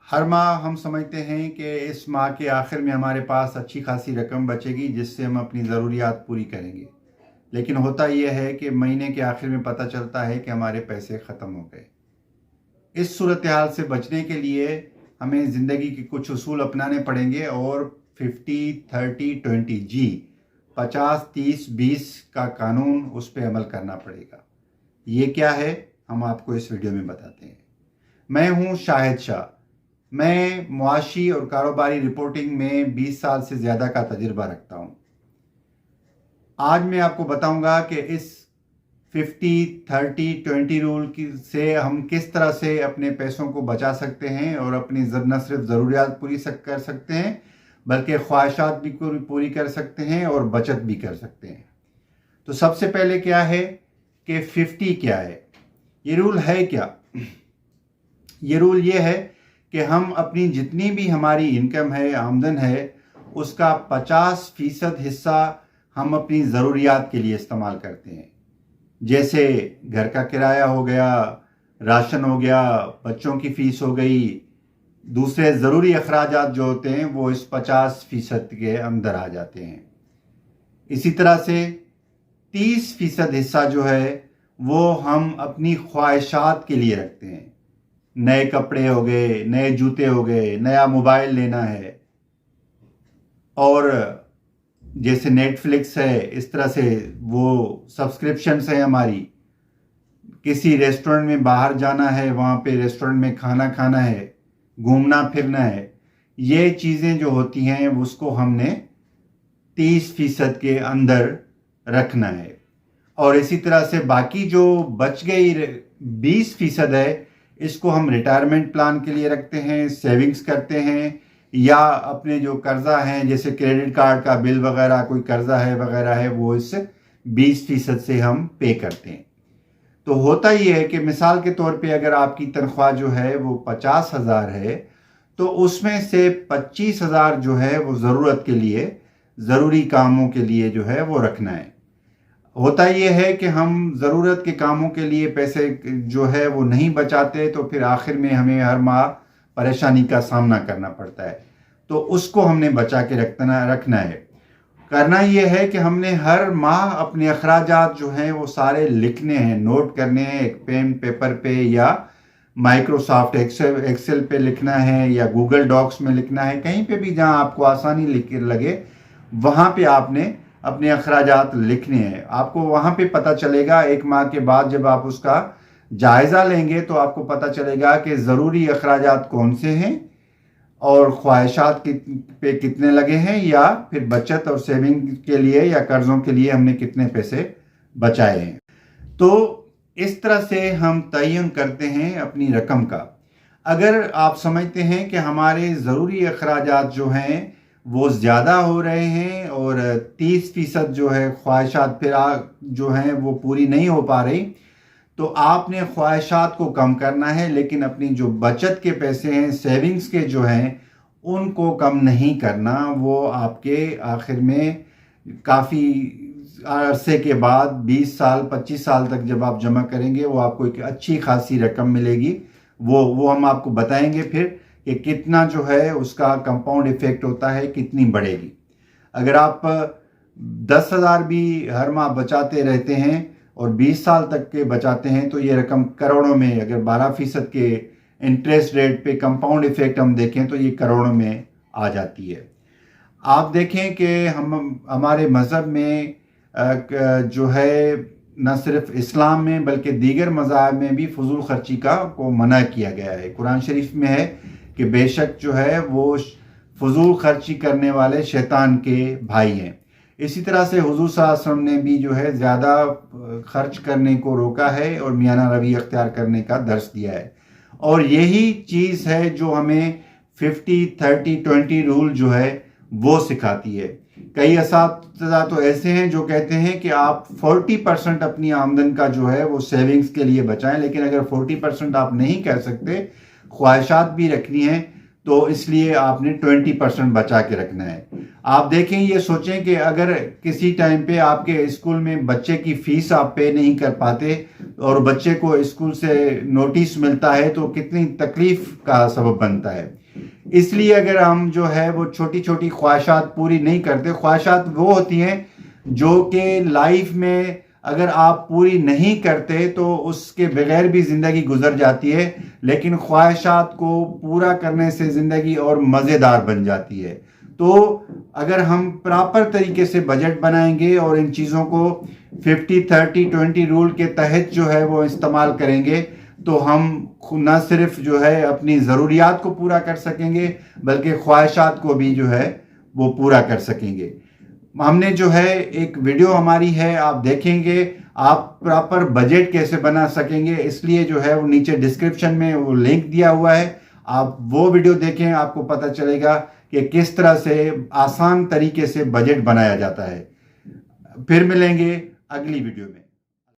ہر ماہ ہم سمجھتے ہیں کہ اس ماہ کے آخر میں ہمارے پاس اچھی خاصی رقم بچے گی جس سے ہم اپنی ضروریات پوری کریں گے، لیکن ہوتا یہ ہے کہ مہینے کے آخر میں پتہ چلتا ہے کہ ہمارے پیسے ختم ہو گئے۔ اس صورتحال سے بچنے کے لیے ہمیں زندگی کے کچھ اصول اپنانے پڑیں گے اور 50-30-20 50-30-20 کا قانون اس پہ عمل کرنا پڑے گا۔ یہ کیا ہے ہم آپ کو اس ویڈیو میں بتاتے ہیں۔ میں ہوں شاہد شاہ۔ میں معاشی اور کاروباری رپورٹنگ میں 20 سال سے زیادہ کا تجربہ رکھتا ہوں۔ آج میں آپ کو بتاؤں گا کہ اس 50-30-20 رول سے ہم کس طرح سے اپنے پیسوں کو بچا سکتے ہیں اور اپنی نہ صرف ضروریات پوری کر سکتے ہیں بلکہ خواہشات بھی پوری کر سکتے ہیں اور بچت بھی کر سکتے ہیں۔ تو سب سے پہلے کیا ہے کہ 50 کیا ہے؟ یہ رول ہے کیا؟ یہ رول یہ ہے کہ ہم اپنی جتنی بھی ہماری انکم ہے، آمدن ہے، اس کا 50% حصہ ہم اپنی ضروریات کے لیے استعمال کرتے ہیں، جیسے گھر کا کرایہ ہو گیا، راشن ہو گیا، بچوں کی فیس ہو گئی، دوسرے ضروری اخراجات جو ہوتے ہیں وہ اس 50% کے اندر آ جاتے ہیں۔ اسی طرح سے 30% حصہ جو ہے وہ ہم اپنی خواہشات کے لیے رکھتے ہیں۔ نئے کپڑے ہو گئے، نئے جوتے ہو گئے، نیا موبائل لینا ہے، اور جیسے نیٹ فلکس ہے، اس طرح سے وہ سبسکرپشنز ہیں ہماری، کسی ریسٹورنٹ میں باہر جانا ہے، وہاں پہ ریسٹورنٹ میں کھانا کھانا ہے، گھومنا پھرنا ہے، یہ چیزیں جو ہوتی ہیں اس کو ہم نے 30% کے اندر رکھنا ہے۔ اور اسی طرح سے باقی جو بچ گئی 20% ہے، اس کو ہم ریٹائرمنٹ پلان کے لیے رکھتے ہیں، سیونگز کرتے ہیں، یا اپنے جو قرضہ ہیں جیسے کریڈٹ کارڈ کا بل وغیرہ، کوئی قرضہ ہے وغیرہ ہے، وہ اس 20% سے ہم پے کرتے ہیں۔ تو ہوتا یہ ہے کہ مثال کے طور پہ اگر آپ کی تنخواہ جو ہے وہ 50,000 ہے تو اس میں سے 25,000 جو ہے وہ ضرورت کے لیے، ضروری کاموں کے لیے جو ہے وہ رکھنا ہے۔ ہوتا یہ ہے کہ ہم ضرورت کے کاموں کے لیے پیسے جو ہے وہ نہیں بچاتے تو پھر آخر میں ہمیں ہر ماہ پریشانی کا سامنا کرنا پڑتا ہے، تو اس کو ہم نے بچا کے رکھنا ہے۔ کرنا یہ ہے کہ ہم نے ہر ماہ اپنے اخراجات جو ہیں وہ سارے لکھنے ہیں، نوٹ کرنے ہیں، ایک پین پیپر پہ یا مائکروسافٹ ایکسل پہ لکھنا ہے یا گوگل ڈاکس میں لکھنا ہے، کہیں پہ بھی جہاں آپ کو آسانی لگے وہاں پہ آپ نے اپنے اخراجات لکھنے ہیں۔ آپ کو وہاں پہ پتہ چلے گا، ایک ماہ کے بعد جب آپ اس کا جائزہ لیں گے تو آپ کو پتہ چلے گا کہ ضروری اخراجات کون سے ہیں اور خواہشات پہ کتنے لگے ہیں، یا پھر بچت اور سیونگ کے لیے یا قرضوں کے لیے ہم نے کتنے پیسے بچائے ہیں۔ تو اس طرح سے ہم تعین کرتے ہیں اپنی رقم کا۔ اگر آپ سمجھتے ہیں کہ ہمارے ضروری اخراجات جو ہیں وہ زیادہ ہو رہے ہیں اور 30% جو ہے خواہشات پھر جو ہیں وہ پوری نہیں ہو پا رہی، تو آپ نے خواہشات کو کم کرنا ہے، لیکن اپنی جو بچت کے پیسے ہیں، سیونگز کے جو ہیں، ان کو کم نہیں کرنا۔ وہ آپ کے آخر میں کافی عرصے کے بعد 20 سال 25 سال تک جب آپ جمع کریں گے وہ آپ کو ایک اچھی خاصی رقم ملے گی۔ وہ ہم آپ کو بتائیں گے پھر کہ کتنا جو ہے اس کا کمپاؤنڈ ایفیکٹ ہوتا ہے، کتنی بڑھے گی۔ اگر آپ 10,000 بھی ہر ماہ بچاتے رہتے ہیں اور 20 سال تک کے بچاتے ہیں تو یہ رقم کروڑوں میں، اگر 12% کے انٹریسٹ ریٹ پہ کمپاؤنڈ ایفیکٹ ہم دیکھیں تو یہ کروڑوں میں آ جاتی ہے۔ آپ دیکھیں کہ ہمارے مذہب میں جو ہے نہ صرف اسلام میں بلکہ دیگر مذاہب میں بھی فضول خرچی کو منع کیا گیا ہے۔ قرآن شریف میں ہے کہ بے شک جو ہے وہ فضول خرچی کرنے والے شیطان کے بھائی ہیں۔ اسی طرح سے حضور صلی اللہ علیہ وسلم نے بھی جو ہے زیادہ خرچ کرنے کو روکا ہے اور میانہ روی اختیار کرنے کا درس دیا ہے، اور یہی چیز ہے جو ہمیں 50-30-20 رول جو ہے وہ سکھاتی ہے۔ کئی اساتذہ تو ایسے ہیں جو کہتے ہیں کہ آپ 40% اپنی آمدن کا جو ہے وہ سیونگز کے لیے بچائیں، لیکن اگر 40% آپ نہیں کر سکتے، خواہشات بھی رکھنی ہیں، تو اس لیے آپ نے 20% بچا کے رکھنا ہے. آپ دیکھیں یہ سوچیں کہ اگر کسی ٹائم پہ آپ کے اسکول میں بچے کی فیس آپ پے نہیں کر پاتے اور بچے کو اسکول سے نوٹس ملتا ہے تو کتنی تکلیف کا سبب بنتا ہے. اس لیے اگر ہم جو ہے وہ چھوٹی چھوٹی خواہشات پوری نہیں کرتے، خواہشات وہ ہوتی ہیں جو کہ لائف میں اگر آپ پوری نہیں کرتے تو اس کے بغیر بھی زندگی گزر جاتی ہے، لیکن خواہشات کو پورا کرنے سے زندگی اور مزیدار بن جاتی ہے. تو اگر ہم پراپر طریقے سے بجٹ بنائیں گے اور ان چیزوں کو 50-30-20 رول کے تحت جو ہے وہ استعمال کریں گے تو ہم نہ صرف جو ہے اپنی ضروریات کو پورا کر سکیں گے بلکہ خواہشات کو بھی جو ہے وہ پورا کر سکیں گے. ہم نے جو ہے ایک ویڈیو ہماری ہے، آپ دیکھیں گے آپ پراپر بجٹ کیسے بنا سکیں گے. اس لیے جو ہے وہ نیچے ڈسکرپشن میں وہ لنک دیا ہوا ہے، آپ وہ ویڈیو دیکھیں، آپ کو پتہ چلے گا کہ کس طرح سے آسان طریقے سے بجٹ بنایا جاتا ہے. پھر ملیں گے اگلی ویڈیو میں.